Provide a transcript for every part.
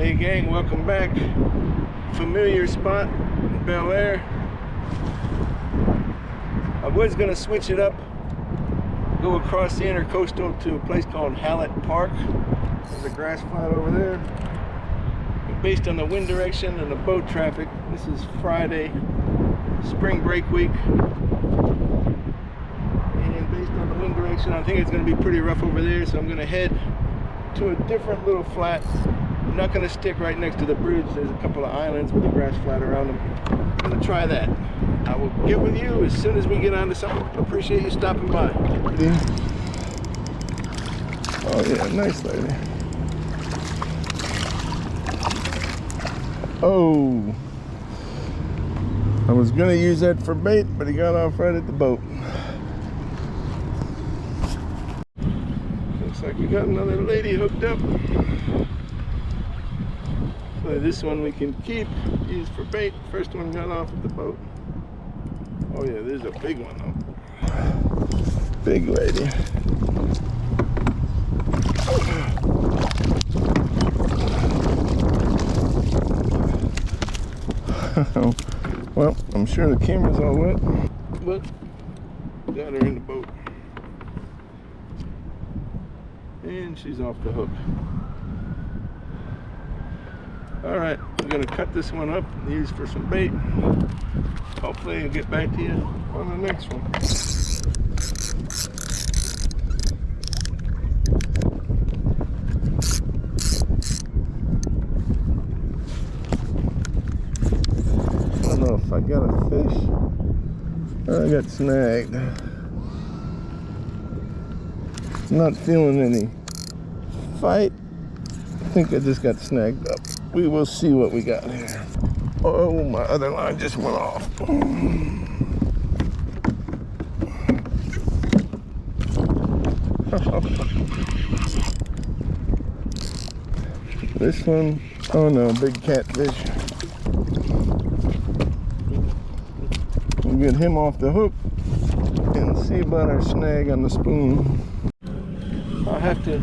Hey gang, welcome back. Familiar spot, Belleair. I was gonna switch it up, go across the intercoastal to a place called Hallett Park. There's a grass flat over there. But based on the wind direction and the boat traffic, this is Friday, spring break week. And based on the wind direction, I think it's gonna be pretty rough over there, so I'm gonna head to a different little flat. I'm not going to stick right next to the bridge. There's a couple of islands with a grass flat around them. I'm going to try that. I will get with you as soon as we get onto something. Appreciate you stopping by. Oh yeah, nice lady. Oh, I was going to use that for bait, but he got off right at the boat. Looks like we got another lady hooked up. So this one we can keep, use for bait. First one got off at the boat. Oh yeah, there's a big one though. Big lady. Well, I'm sure the camera's all wet, but got her in the boat. And she's off the hook. All right, I'm gonna cut this one up and use for some bait. Hopefully I'll get back to you on the next one. I don't know if I got a fish or I got snagged. Not feeling any fight. I think I just got snagged up. We will see what we got here. Oh, my other line just went off. This one, oh no, big catfish. We'll get him off the hook and see about our snag on the spoon. I'll have to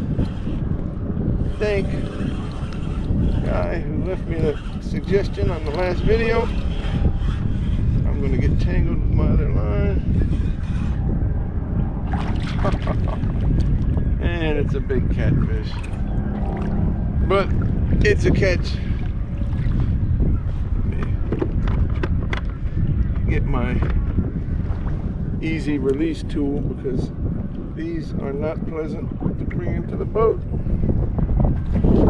thank guy who left me the suggestion on the last video. I'm going to get tangled with my other line. And it's a big catfish. But it's a catch. Let me get my easy release tool because these are not pleasant to bring into the boat.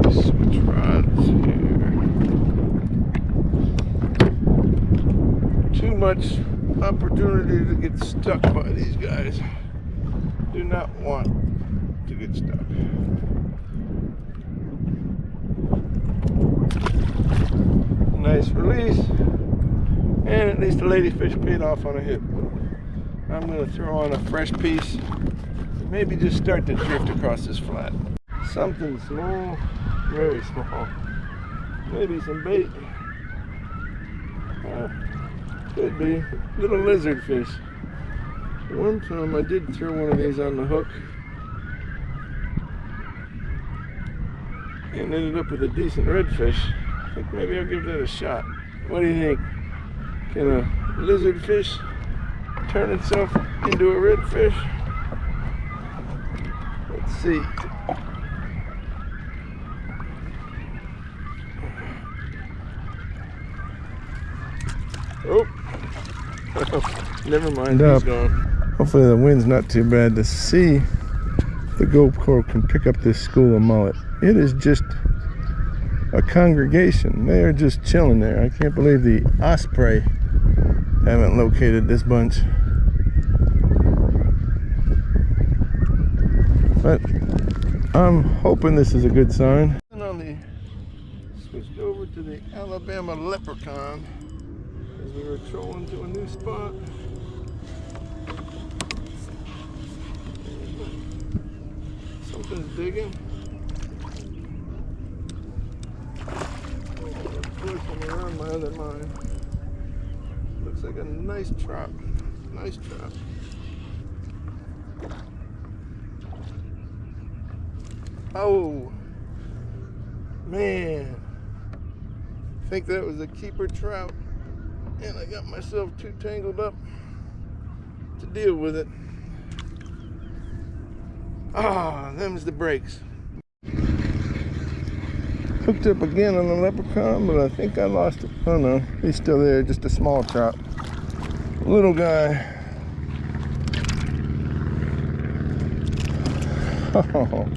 Switch rods here. Too much opportunity to get stuck by these guys. Do not want to get stuck. Nice release. And at least the ladyfish paid off on a hit. I'm going to throw on a fresh piece. Maybe just start to drift across this flat. Something small, very small. Maybe some bait. Could be. Little lizard fish. One time I did throw one of these on the hook and ended up with a decent redfish. I think maybe I'll give that a shot. What do you think? Can a lizard fish turn itself into a redfish? Let's see. Oh, never mind, he's gone. Hopefully the wind's not too bad to see the GoPro can pick up this school of mullet. It is just a congregation. They are just chilling there. I can't believe the osprey haven't located this bunch. But I'm hoping this is a good sign. And on the switched over to the Alabama leprechaun. We were trolling to a new spot. Something's digging. Pushing around my other line. Looks like a nice trout. Nice trout. Oh, man. I think that was a keeper trout, and I got myself too tangled up to deal with it. Ah, them's the breaks. Hooked up again on the leprechaun, but I think I lost it. Oh no, he's still there, just a small trout. Little guy. Oh,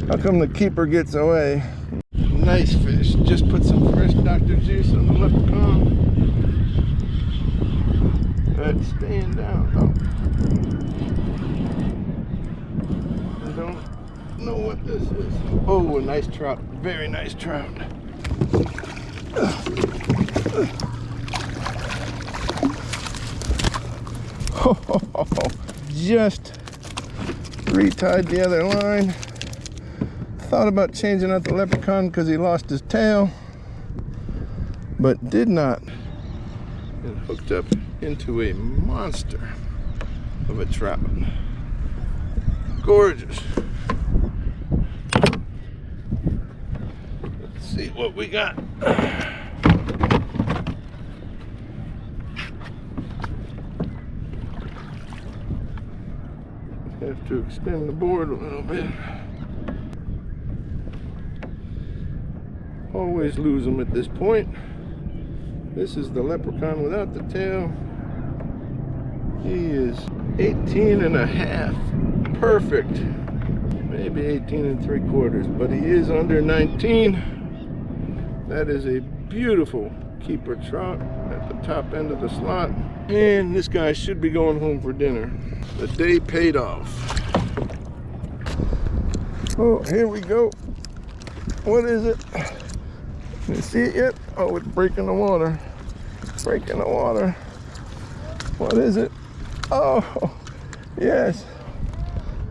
how come the keeper gets away? Nice fish. Just put some fresh Dr. Juice on the leprechaun. That's staying down. Oh. I don't know what this is. Oh, a nice trout. Very nice trout. Just retied the other line. Thought about changing out the leprechaun because he lost his tail, but did not. And hooked up into a monster of a trout. Gorgeous. Let's see what we got. Have to extend the board a little bit. Always lose them at this point. This is the leprechaun without the tail. He is 18 and a half. Perfect. Maybe 18 and 3/4, but he is under 19. That is a beautiful keeper trout at the top end of the slot. And this guy should be going home for dinner. The day paid off. Oh, here we go. What is it? Can you see it yet? Oh, it's breaking the water. Breaking the water. What is it? Oh, yes.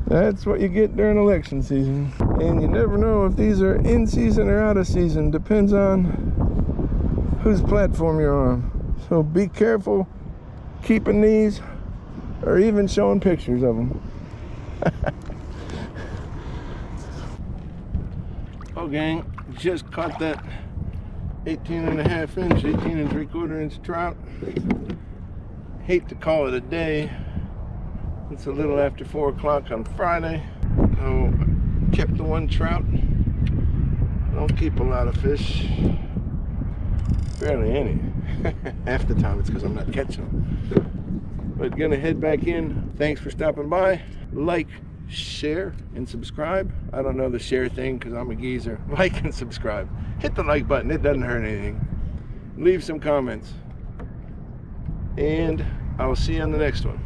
That's what you get during election season. And you never know if these are in season or out of season. Depends on whose platform you're on. So be careful keeping these or even showing pictures of them. Oh gang, just caught that 18 and a half inch, 18 and 3/4 inch trout. Hate to call it a day. It's a little after 4 o'clock on Friday. So kept the one trout. Don't keep a lot of fish. Barely any. Half the time it's because I'm not catching them. But gonna head back in. Thanks for stopping by. Like, share, and subscribe. I don't know the share thing because I'm a geezer. Like and subscribe. Hit the like button. It doesn't hurt anything. Leave some comments. And I will see you on the next one.